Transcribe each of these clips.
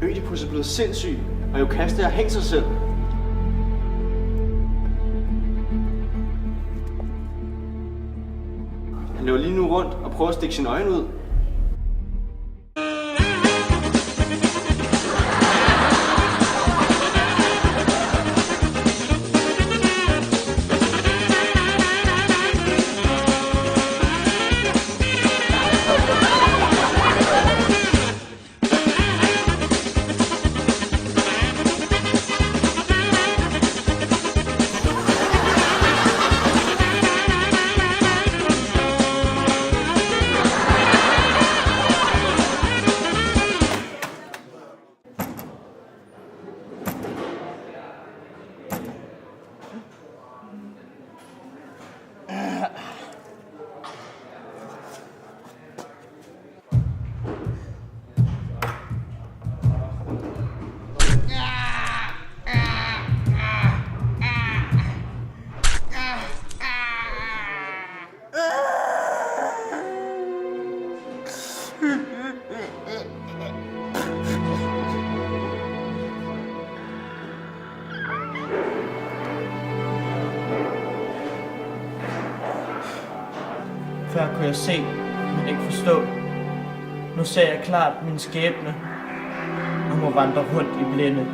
Ødipus er blevet sindssyg, og Jocaste har hængt sig selv. Han løber lige nu rundt og prøver at stikke sine øjne ud. Før kunne jeg se, men ikke forstå. Nu ser jeg klart min skæbne, og må vandre rundt i blinde.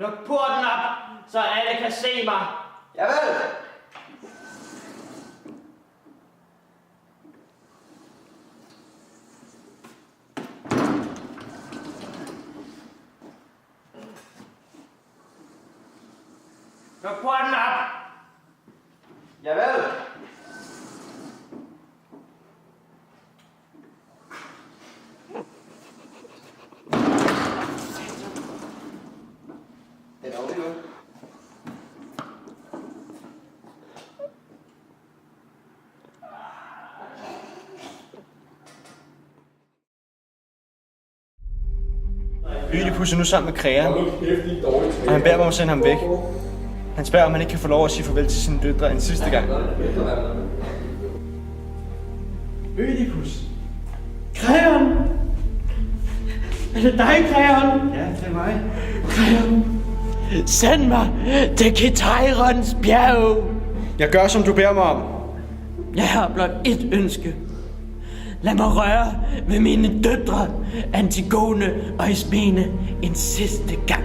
Luk porten op, så alle kan se mig. Javel! Luk porten op. Javel! Det er dårligt nu. Ødipus er nu sammen med Kreon, og han beder mig om at sende ham væk. Han spørger, om han ikke kan få lov at sige farvel til sine døtre en sidste gang. Ødipus. Kreon! Er det dig, Kreon? Ja, det er mig. Kreon! Send mig til Kitairons bjerg! Jeg gør, som du beder mig om. Jeg har blot ét ønske. Lad mig røre ved mine døtre, Antigone og Ismene, en sidste gang.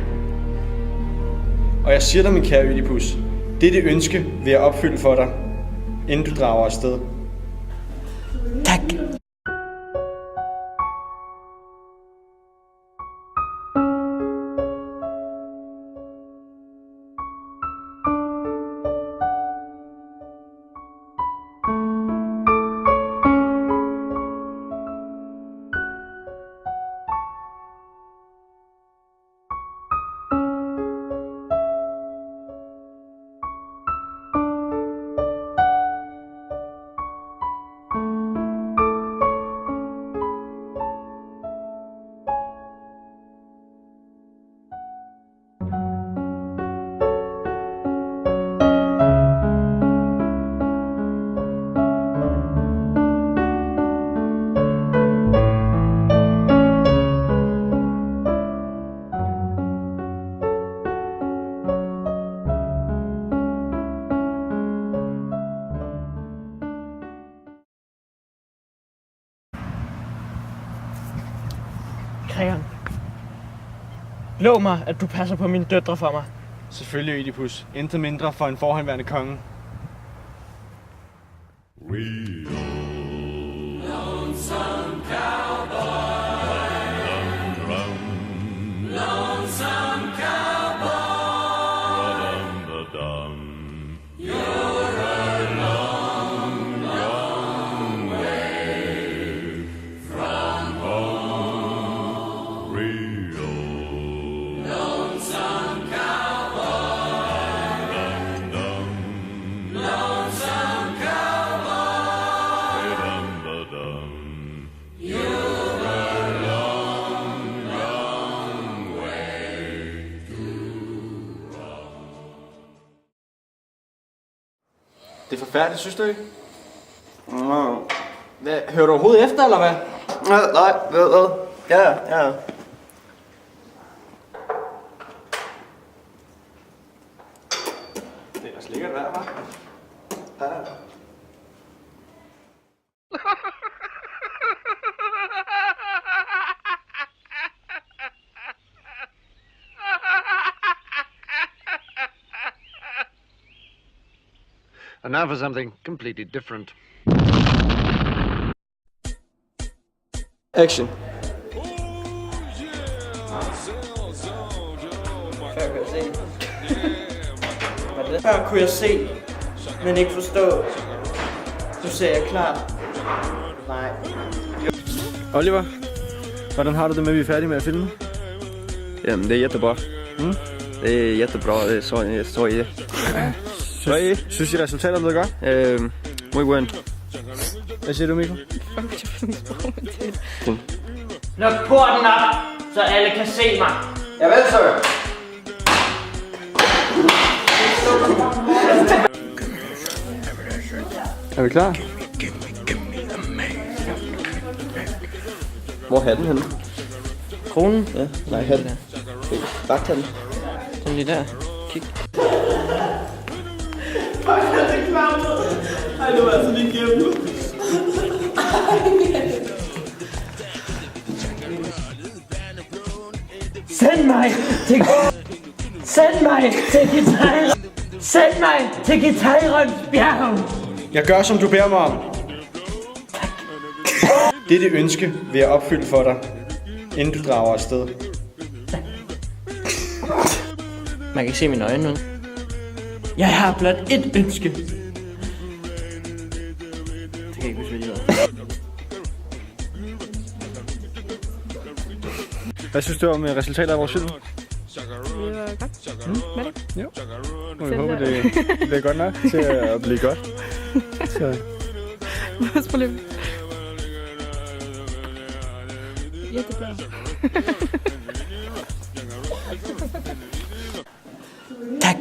Og jeg siger dig, min kære Ødipus, dette ønske vil jeg opfylde for dig, inden du drager afsted. Tak. Kreon. Lov mig, at du passer på mine døtre for mig. Selvfølgelig, Ødipus. Intet mindre for en forhenværende konge. Lonesome cowboy, lonesome cowboy, you're a long, long way from Det er forfærdeligt, synes du ikke? Hvad, hører du overhovedet efter, eller hvad? Nej, hvad? Ja. Det er da slikkert vejr, hva'? Ja. And now for something completely different. Action. Før kunne jeg se, men ikke forstå. Nu ser jeg klart. Nej. Oliver, hvordan har du det med, at vi er færdige med at filme? Jamen, det er jättebra. Det er jättebra, det så I det. Synes I resultatet er blevet godt? Muy buen. Hvad siger du, Mikko? Luk porten op, så alle kan se mig. Javel, sir. Er vi klar? Hvor er hatten henne? Kronen? Ja, nej, hatten. Vagthatten. Den lige der. Kig. Ej, det var altså lige gennem. Send mig til Gitarrens bjerg. Jeg gør, som du beder mig om. Dette ønske vil jeg opfylde for dig, inden du drager afsted. Man kan se mine øjne nu. Jeg har blot et ønske. Det kan ikke huske, hvad det var. Hvad synes du om resultatet af vores film? Det var godt. Var det? Jo. Og vi håber, det bliver godt nok til at blive godt. Så. Vores problem. Jättebra. Tak.